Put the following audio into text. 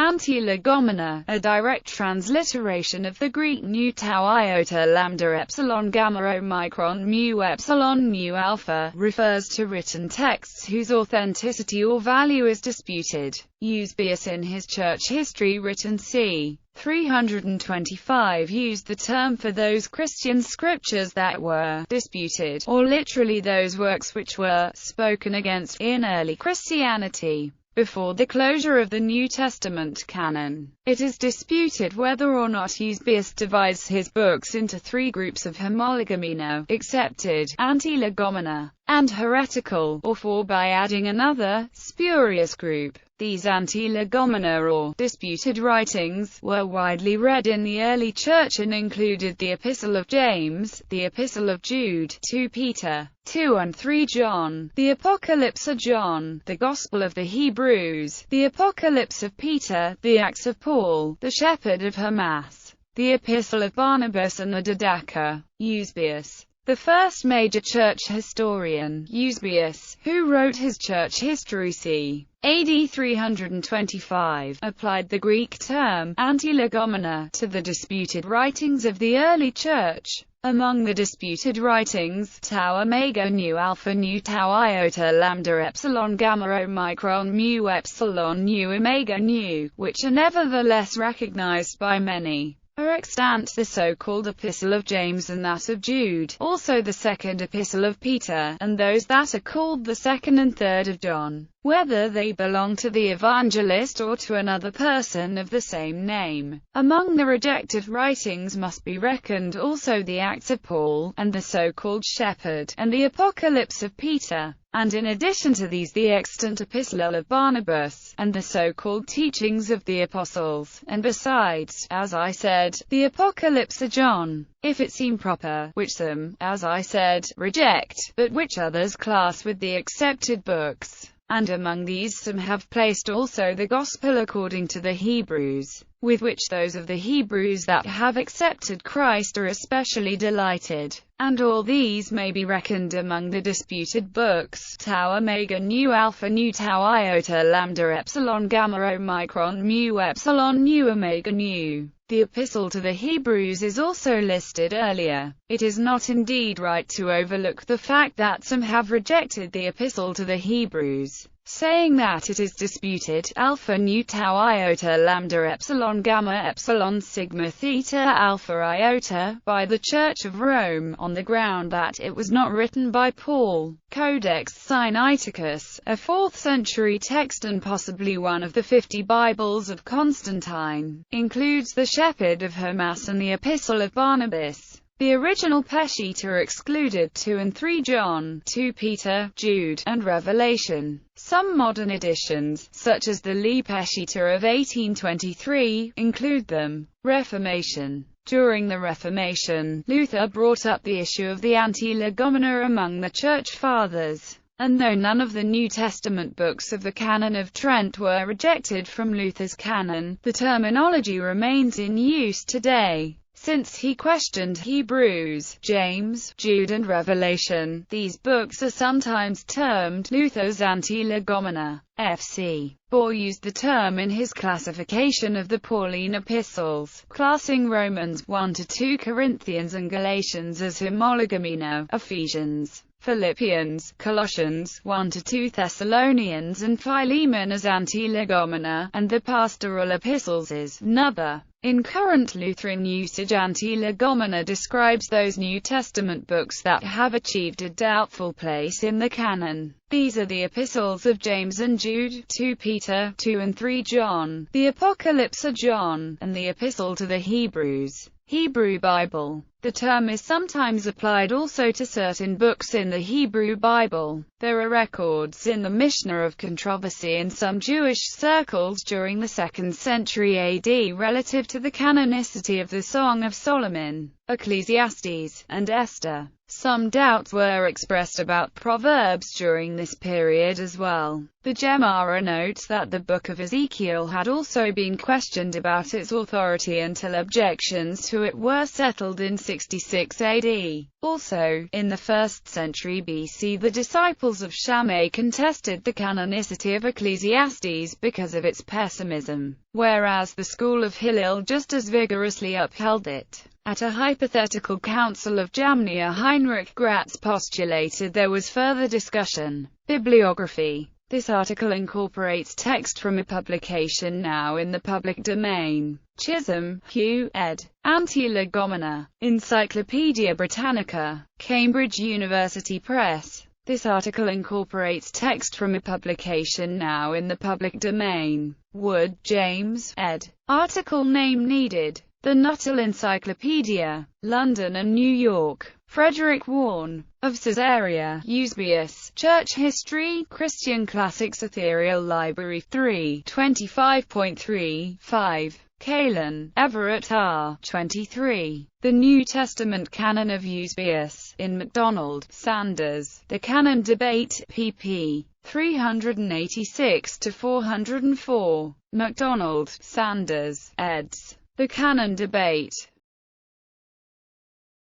Antilegomena, a direct transliteration of the Greek nu tau iota lambda epsilon gamma omicron mu epsilon mu alpha, refers to written texts whose authenticity or value is disputed. Eusebius in his Church History written c. 325 used the term for those Christian scriptures that were disputed, or literally those works which were spoken against in early Christianity. Before the closure of the New Testament canon, it is disputed whether or not Eusebius divides his books into three groups of homologomena, accepted, antilegomena, and heretical, or four by adding another, spurious group. These antilegomena or disputed writings were widely read in the early church and included the Epistle of James, the Epistle of Jude, 2 Peter, 2 and 3 John, the Apocalypse of John, the Gospel of the Hebrews, the Apocalypse of Peter, the Acts of Paul, the Shepherd of Hermas, the Epistle of Barnabas and the Didache. Eusebius, the first major church historian, Eusebius, who wrote his church history c. AD 325, applied the Greek term antilegomena to the disputed writings of the early church. Among the disputed writings, tau omega nu alpha nu tau iota lambda epsilon gamma omicron mu epsilon nu omega nu, which are nevertheless recognized by many, are extant the so-called Epistle of James and that of Jude, also the second Epistle of Peter, and those that are called the second and third of John, whether they belong to the evangelist or to another person of the same name. Among the rejected writings must be reckoned also the Acts of Paul, and the so-called Shepherd, and the Apocalypse of Peter, and in addition to these the extant Epistle of Barnabas, and the so-called teachings of the Apostles, and besides, as I said, the Apocalypse of John, if it seem proper, which some, as I said, reject, but which others class with the accepted books. And among these some have placed also the Gospel according to the Hebrews, with which those of the Hebrews that have accepted Christ are especially delighted. And all these may be reckoned among the disputed books, tau omega nu alpha nu tau iota lambda epsilon gamma omicron mu epsilon nu omega nu. The Epistle to the Hebrews is also listed earlier. It is not indeed right to overlook the fact that some have rejected the Epistle to the Hebrews, saying that it is disputed, alpha nu tau iota lambda epsilon gamma epsilon sigma theta alpha iota, by the Church of Rome, on the ground that it was not written by Paul. Codex Sinaiticus, a 4th century text and possibly one of the 50 Bibles of Constantine, includes the Shepherd of Hermas and the Epistle of Barnabas. The original Peshitta excluded 2 and 3 John, 2 Peter, Jude, and Revelation. Some modern editions, such as the Lee Peshitta of 1823, include them. Reformation. During the Reformation, Luther brought up the issue of the antilegomena among the Church Fathers. And though none of the New Testament books of the Canon of Trent were rejected from Luther's canon, the terminology remains in use today. Since he questioned Hebrews, James, Jude and Revelation, these books are sometimes termed Luther's antilegomena. F.C. Bohr used the term in his classification of the Pauline epistles, classing Romans 1-2 Corinthians and Galatians as homologomena, Ephesians, Philippians, Colossians 1-2 Thessalonians and Philemon as antilegomena, and the pastoral epistles as another. In current Lutheran usage, antilegomena describes those New Testament books that have achieved a doubtful place in the canon. These are the Epistles of James and Jude, 2 Peter, 2 and 3 John, the Apocalypse of John, and the Epistle to the Hebrews. Hebrew Bible. The term is sometimes applied also to certain books in the Hebrew Bible. There are records in the Mishnah of controversy in some Jewish circles during the 2nd century AD relative to the canonicity of the Song of Solomon, Ecclesiastes, and Esther. Some doubts were expressed about Proverbs during this period as well. The Gemara notes that the Book of Ezekiel had also been questioned about its authority until objections to it were settled in 66 AD. Also, in the 1st century BC, the disciples of Shammai contested the canonicity of Ecclesiastes because of its pessimism, whereas the school of Hillel just as vigorously upheld it. At a hypothetical council of Jamnia, Heinrich Gratz postulated there was further discussion. Bibliography. This article incorporates text from a publication now in the public domain. Chisholm, Hugh, ed. Antilegomena. Encyclopaedia Britannica. Cambridge University Press. This article incorporates text from a publication now in the public domain. Wood, James, ed. Article name needed. The Nuttall Encyclopedia. London and New York. Frederick Warne. Of Caesarea, Eusebius, Church History, Christian Classics Ethereal Library 3, 25.3, 5. Kalin, Everett R. 23. The New Testament Canon of Eusebius, in MacDonald, Sanders. The Canon Debate, pp. 386-404. MacDonald, Sanders, eds. The Canon Debate.